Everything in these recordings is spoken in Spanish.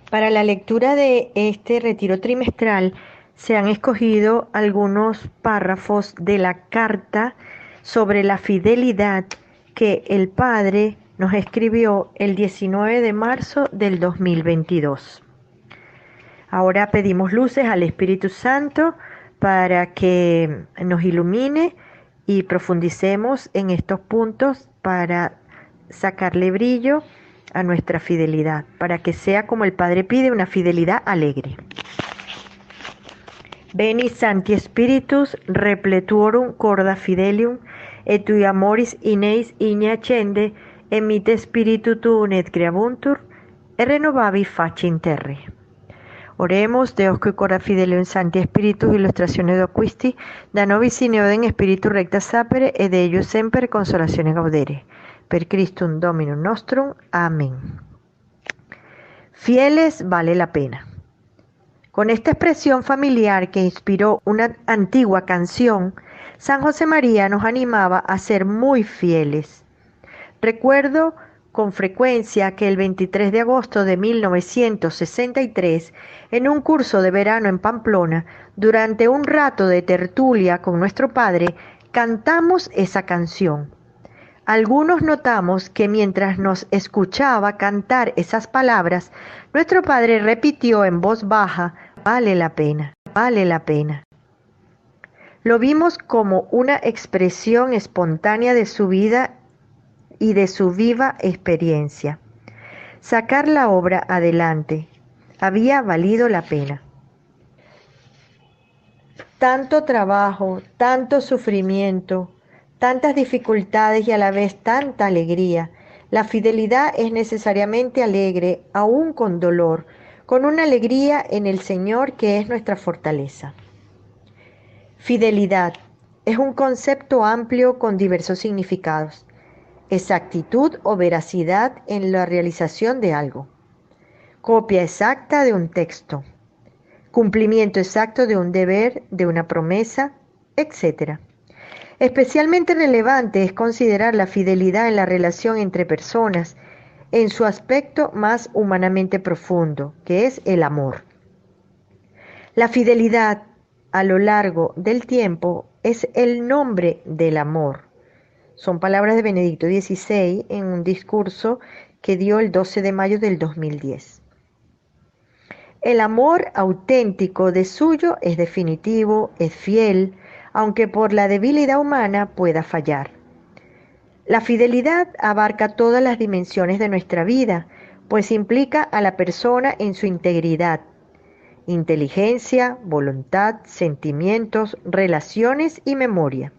Para la lectura de este retiro trimestral se han escogido algunos párrafos de la carta sobre la fidelidad que el Padre nos escribió el 19 de marzo del 2022. Ahora pedimos luces al Espíritu Santo para que nos ilumine y profundicemos en estos puntos para sacarle brillo a nuestra fidelidad, para que sea como el Padre pide, una fidelidad alegre. Veni Sancti Spiritus repletuorum corda fidelium, et tui amoris ineis igna accende, emite spiritu tuum et creabuntur, et renovavi faciem terre. Oremos, Deus que corda fidelium Sancti Spiritus illustratione doquisti, da nobis in eodem spiritu recta sapere, et de eius semper consolatione gaudere. Per Christum Dominum nostrum. Amén. Fieles vale la pena. Con esta expresión familiar que inspiró una antigua canción, San José María nos animaba a ser muy fieles. Recuerdo con frecuencia que el 23 de agosto de 1963, en un curso de verano en Pamplona, durante un rato de tertulia con nuestro padre, cantamos esa canción. Algunos notamos que mientras nos escuchaba cantar esas palabras, nuestro padre repitió en voz baja: vale la pena, vale la pena. Lo vimos como una expresión espontánea de su vida y de su viva experiencia. Sacar la obra adelante había valido la pena. Tanto trabajo, tanto sufrimiento, tantas dificultades y a la vez tanta alegría. La fidelidad es necesariamente alegre, aún con dolor, con una alegría en el Señor que es nuestra fortaleza. Fidelidad es un concepto amplio con diversos significados. Exactitud o veracidad en la realización de algo. Copia exacta de un texto. Cumplimiento exacto de un deber, de una promesa, etc. Especialmente relevante es considerar la fidelidad en la relación entre personas, en su aspecto más humanamente profundo, que es el amor. La fidelidad a lo largo del tiempo es el nombre del amor. Son palabras de Benedicto XVI en un discurso que dio el 12 de mayo del 2010. El amor auténtico de suyo es definitivo, es fiel, aunque por la debilidad humana pueda fallar. La fidelidad abarca todas las dimensiones de nuestra vida, pues implica a la persona en su integridad, inteligencia, voluntad, sentimientos, relaciones y memoria.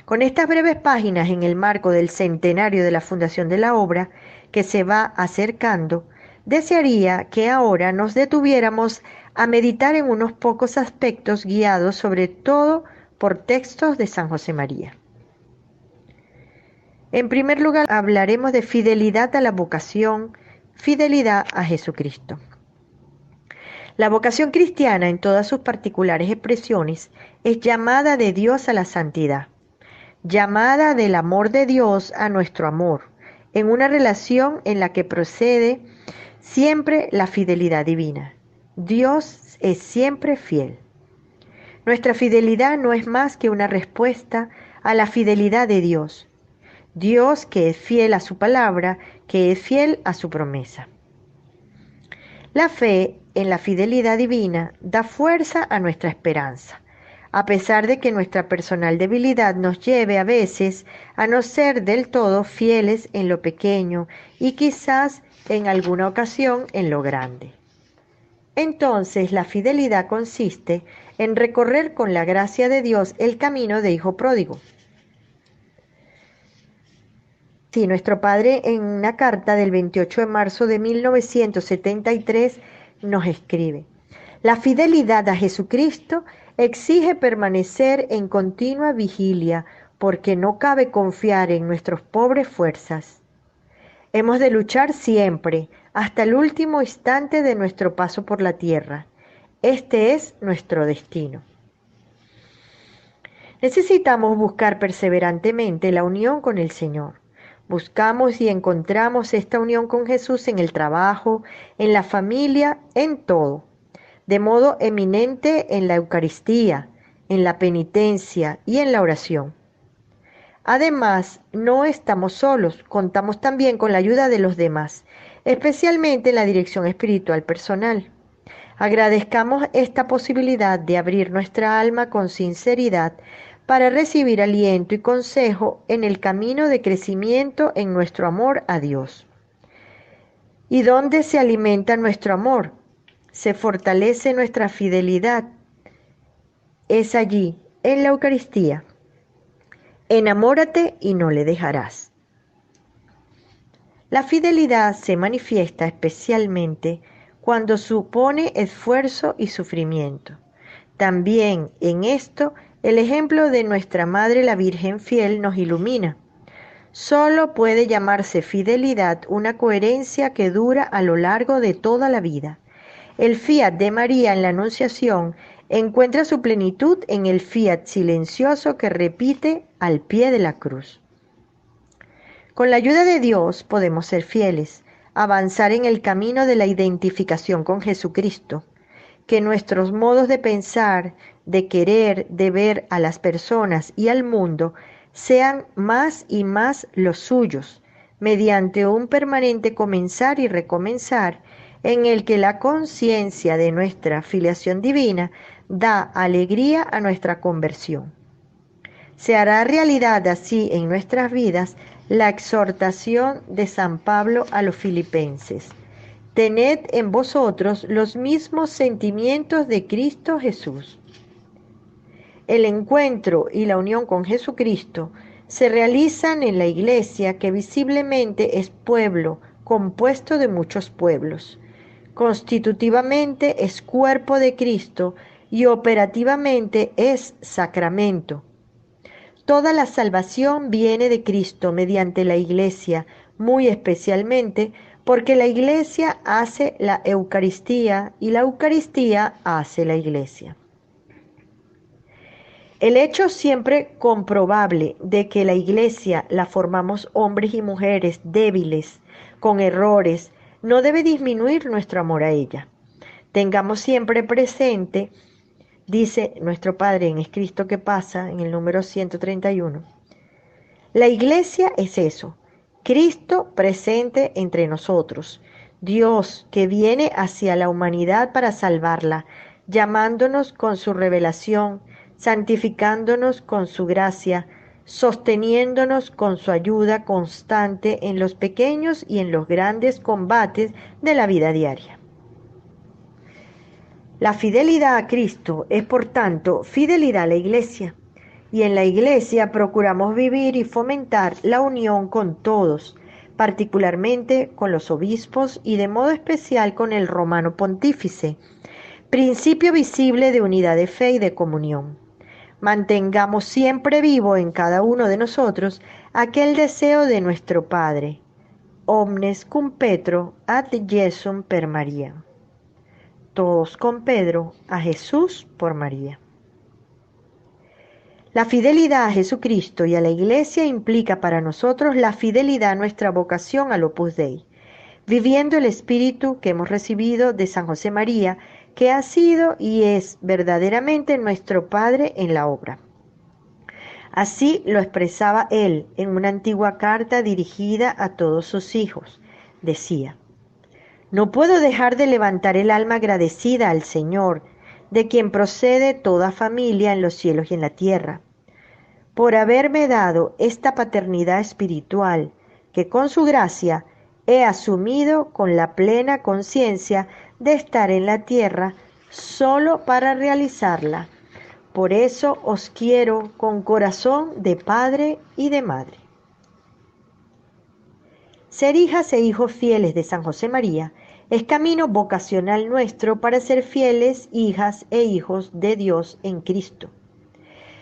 Con estas breves páginas en el marco del centenario de la fundación de la obra, que se va acercando, desearía que ahora nos detuviéramos a meditar en unos pocos aspectos guiados sobre todo por textos de San José María. En primer lugar, hablaremos de fidelidad a la vocación, fidelidad a Jesucristo. La vocación cristiana, en todas sus particulares expresiones, es llamada de Dios a la santidad, llamada del amor de Dios a nuestro amor, en una relación en la que procede siempre la fidelidad divina. Dios es siempre fiel. Nuestra fidelidad no es más que una respuesta a la fidelidad de Dios. Dios que es fiel a su palabra, que es fiel a su promesa. La fe en la fidelidad divina da fuerza a nuestra esperanza, a pesar de que nuestra personal debilidad nos lleve a veces a no ser del todo fieles en lo pequeño y quizás en alguna ocasión en lo grande. Entonces la fidelidad consiste en recorrer con la gracia de Dios el camino de hijo pródigo. Sí, nuestro Padre en una carta del 28 de marzo de 1973 nos escribe: la fidelidad a Jesucristo exige permanecer en continua vigilia, porque no cabe confiar en nuestras pobres fuerzas. Hemos de luchar siempre, hasta el último instante de nuestro paso por la tierra. Este es nuestro destino. Necesitamos buscar perseverantemente la unión con el Señor. Buscamos y encontramos esta unión con Jesús en el trabajo, en la familia, en todo, de modo eminente en la Eucaristía, en la penitencia y en la oración. Además, no estamos solos, contamos también con la ayuda de los demás, especialmente en la dirección espiritual personal. Agradezcamos esta posibilidad de abrir nuestra alma con sinceridad para recibir aliento y consejo en el camino de crecimiento en nuestro amor a Dios. ¿Y dónde se alimenta nuestro amor? Se fortalece nuestra fidelidad. Es allí, en la Eucaristía. Enamórate y no le dejarás. La fidelidad se manifiesta especialmente cuando supone esfuerzo y sufrimiento. También en esto el ejemplo de nuestra Madre la Virgen fiel nos ilumina. Solo puede llamarse fidelidad una coherencia que dura a lo largo de toda la vida. El fiat de María en la Anunciación encuentra su plenitud en el fiat silencioso que repite al pie de la cruz. Con la ayuda de Dios podemos ser fieles, avanzar en el camino de la identificación con Jesucristo, que nuestros modos de pensar, de querer, de ver a las personas y al mundo sean más y más los suyos, mediante un permanente comenzar y recomenzar en el que la conciencia de nuestra filiación divina da alegría a nuestra conversión. Se hará realidad así en nuestras vidas la exhortación de San Pablo a los filipenses. Tened en vosotros los mismos sentimientos de Cristo Jesús. El encuentro y la unión con Jesucristo se realizan en la Iglesia, que visiblemente es pueblo compuesto de muchos pueblos. Constitutivamente es cuerpo de Cristo y operativamente es sacramento. Toda la salvación viene de Cristo mediante la Iglesia, muy especialmente porque la Iglesia hace la Eucaristía y la Eucaristía hace la Iglesia. El hecho siempre comprobable de que la Iglesia la formamos hombres y mujeres débiles, con errores, no debe disminuir nuestro amor a ella. Tengamos siempre presente, dice nuestro Padre en Es Cristo que pasa, en el número 131, la Iglesia es eso, Cristo presente entre nosotros, Dios que viene hacia la humanidad para salvarla, llamándonos con su revelación, santificándonos con su gracia, sosteniéndonos con su ayuda constante en los pequeños y en los grandes combates de la vida diaria. La fidelidad a Cristo es, por tanto, fidelidad a la Iglesia. Y en la Iglesia procuramos vivir y fomentar la unión con todos, particularmente con los obispos y de modo especial con el romano pontífice, principio visible de unidad de fe y de comunión. Mantengamos siempre vivo en cada uno de nosotros aquel deseo de nuestro Padre, omnes cum Petro ad Jesum per Maria. Todos con Pedro, a Jesús por María. La fidelidad a Jesucristo y a la Iglesia implica para nosotros la fidelidad a nuestra vocación al Opus Dei, viviendo el espíritu que hemos recibido de San José María, que ha sido y es verdaderamente nuestro Padre en la obra. Así lo expresaba él en una antigua carta dirigida a todos sus hijos. Decía: no puedo dejar de levantar el alma agradecida al Señor, de quien procede toda familia en los cielos y en la tierra, por haberme dado esta paternidad espiritual que con su gracia he asumido con la plena conciencia de estar en la tierra solo para realizarla. Por eso os quiero con corazón de padre y de madre. Ser hijas e hijos fieles de San José María es camino vocacional nuestro para ser fieles hijas e hijos de Dios en Cristo.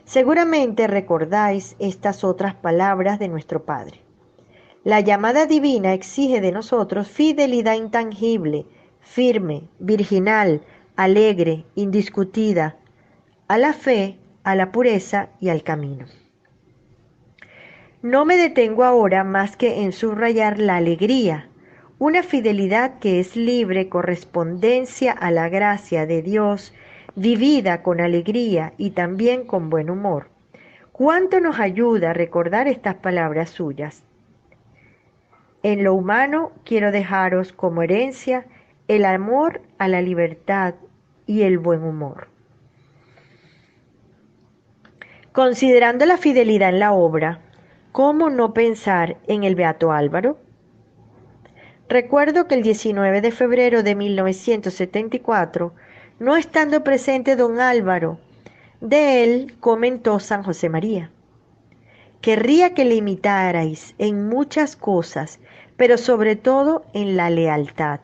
Seguramente recordáis estas otras palabras de nuestro Padre. La llamada divina exige de nosotros fidelidad intangible, firme, virginal, alegre, indiscutida, a la fe, a la pureza y al camino. No me detengo ahora más que en subrayar la alegría, una fidelidad que es libre correspondencia a la gracia de Dios, vivida con alegría y también con buen humor. ¿Cuánto nos ayuda a recordar estas palabras suyas? En lo humano quiero dejaros como herencia el amor a la libertad y el buen humor. Considerando la fidelidad en la obra, ¿cómo no pensar en el Beato Álvaro? Recuerdo que el 19 de febrero de 1974, no estando presente don Álvaro, de él comentó San José María: querría que le imitarais en muchas cosas, pero sobre todo en la lealtad.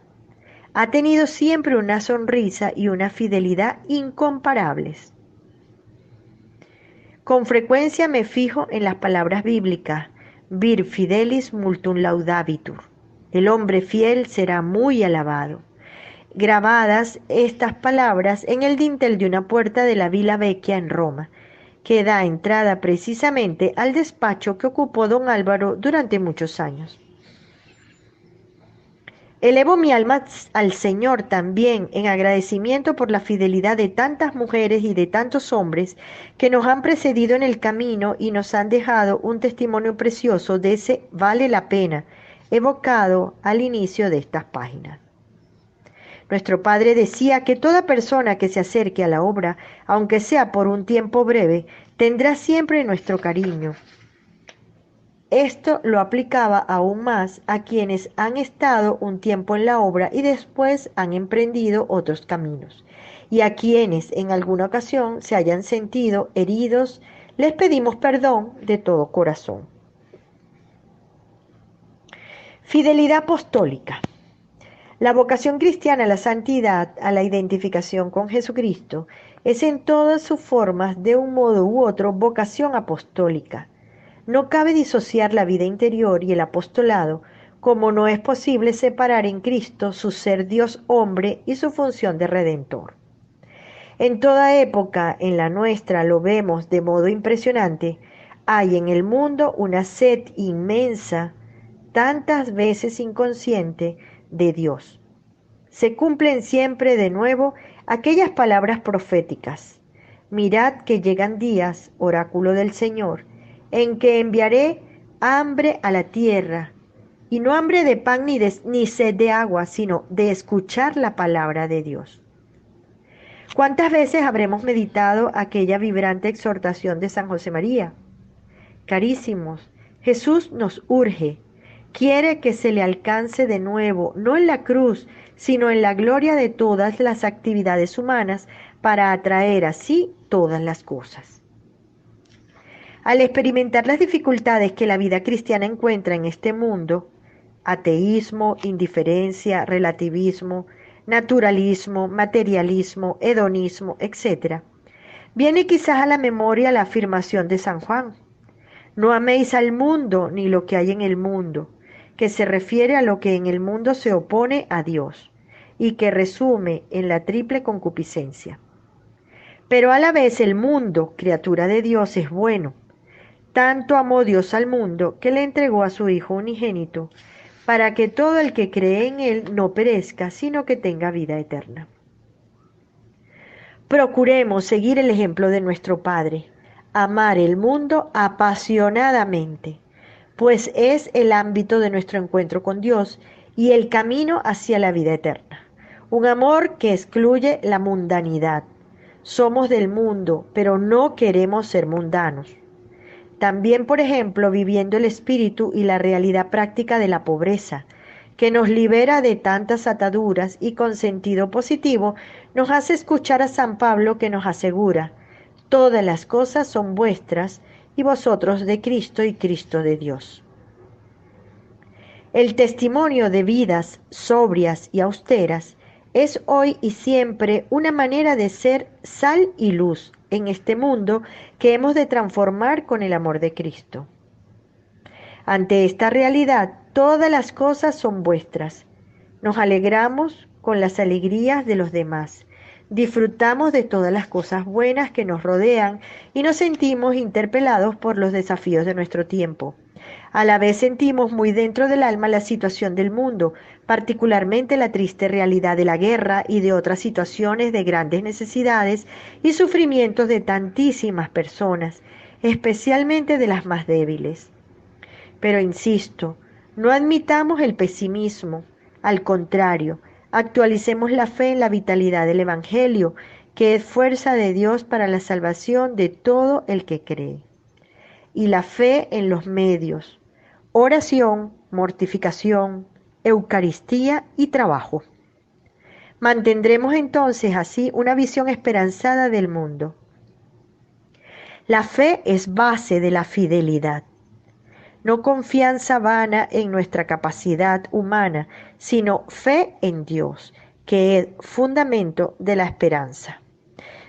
Ha tenido siempre una sonrisa y una fidelidad incomparables. Con frecuencia me fijo en las palabras bíblicas: vir fidelis multum laudabitur. El hombre fiel será muy alabado. Grabadas estas palabras en el dintel de una puerta de la Villa Vecchia en Roma, que da entrada precisamente al despacho que ocupó don Álvaro durante muchos años. Elevo mi alma al Señor también en agradecimiento por la fidelidad de tantas mujeres y de tantos hombres que nos han precedido en el camino y nos han dejado un testimonio precioso de ese vale la pena evocado al inicio de estas páginas. Nuestro Padre decía que toda persona que se acerque a la obra, aunque sea por un tiempo breve, tendrá siempre nuestro cariño. Esto lo aplicaba aún más a quienes han estado un tiempo en la obra y después han emprendido otros caminos. Y a quienes en alguna ocasión se hayan sentido heridos, les pedimos perdón de todo corazón. Fidelidad apostólica. La vocación cristiana a la santidad, a la identificación con Jesucristo, es en todas sus formas, de un modo u otro, vocación apostólica. No cabe disociar la vida interior y el apostolado, como no es posible separar en Cristo su ser Dios hombre y su función de redentor. En toda época, en la nuestra lo vemos de modo impresionante, hay en el mundo una sed inmensa, tantas veces inconsciente, de Dios. Se cumplen siempre de nuevo aquellas palabras proféticas: mirad que llegan días, oráculo del Señor, en que enviaré hambre a la tierra, y no hambre de pan ni sed de agua, sino de escuchar la palabra de Dios. ¿Cuántas veces habremos meditado aquella vibrante exhortación de San José María? Carísimos, Jesús nos urge, quiere que se le alcance de nuevo, no en la cruz, sino en la gloria de todas las actividades humanas, para atraer así todas las cosas. Al experimentar las dificultades que la vida cristiana encuentra en este mundo, ateísmo, indiferencia, relativismo, naturalismo, materialismo, hedonismo, etc., viene quizás a la memoria la afirmación de San Juan: no améis al mundo ni lo que hay en el mundo, que se refiere a lo que en el mundo se opone a Dios y que resume en la triple concupiscencia. Pero a la vez el mundo, criatura de Dios, es bueno. Tanto amó Dios al mundo que le entregó a su Hijo unigénito, para que todo el que cree en Él no perezca, sino que tenga vida eterna. Procuremos seguir el ejemplo de nuestro Padre, amar el mundo apasionadamente, pues es el ámbito de nuestro encuentro con Dios y el camino hacia la vida eterna. Un amor que excluye la mundanidad. Somos del mundo, pero no queremos ser mundanos. También, por ejemplo, viviendo el espíritu y la realidad práctica de la pobreza, que nos libera de tantas ataduras y con sentido positivo nos hace escuchar a San Pablo, que nos asegura: todas las cosas son vuestras y vosotros de Cristo y Cristo de Dios. El testimonio de vidas sobrias y austeras es hoy y siempre una manera de ser sal y luz en este mundo que hemos de transformar con el amor de Cristo. Ante esta realidad, todas las cosas son vuestras. Nos alegramos con las alegrías de los demás. Disfrutamos de todas las cosas buenas que nos rodean y nos sentimos interpelados por los desafíos de nuestro tiempo. A la vez sentimos muy dentro del alma la situación del mundo, particularmente la triste realidad de la guerra y de otras situaciones de grandes necesidades y sufrimientos de tantísimas personas, especialmente de las más débiles. Pero insisto, no admitamos el pesimismo, al contrario, actualicemos la fe en la vitalidad del Evangelio, que es fuerza de Dios para la salvación de todo el que cree. Y la fe en los medios, oración, mortificación, Eucaristía y trabajo. Mantendremos entonces así una visión esperanzada del mundo. La fe es base de la fidelidad. No confianza vana en nuestra capacidad humana, sino fe en Dios, que es fundamento de la esperanza.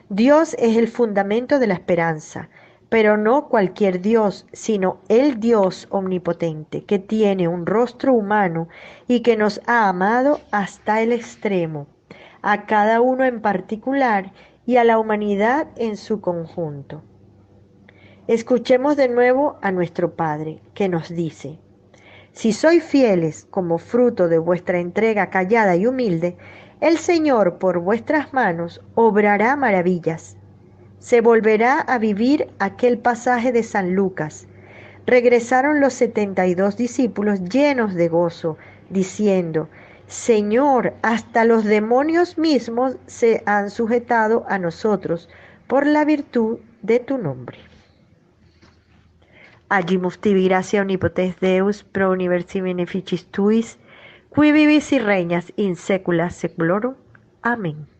Dios es el fundamento de la esperanza, pero no cualquier Dios, sino el Dios omnipotente, que tiene un rostro humano y que nos ha amado hasta el extremo, a cada uno en particular y a la humanidad en su conjunto. Escuchemos de nuevo a nuestro Padre, que nos dice: si sois fieles como fruto de vuestra entrega callada y humilde, el Señor por vuestras manos obrará maravillas. Se volverá a vivir aquel pasaje de San Lucas. Regresaron los 72 discípulos llenos de gozo, diciendo: Señor, hasta los demonios mismos se han sujetado a nosotros por la virtud de tu nombre. Agimus tibi gratia omnipotens Deus, pro universi beneficis tuis, qui vivis y reinas in saecula saeculorum. Amén.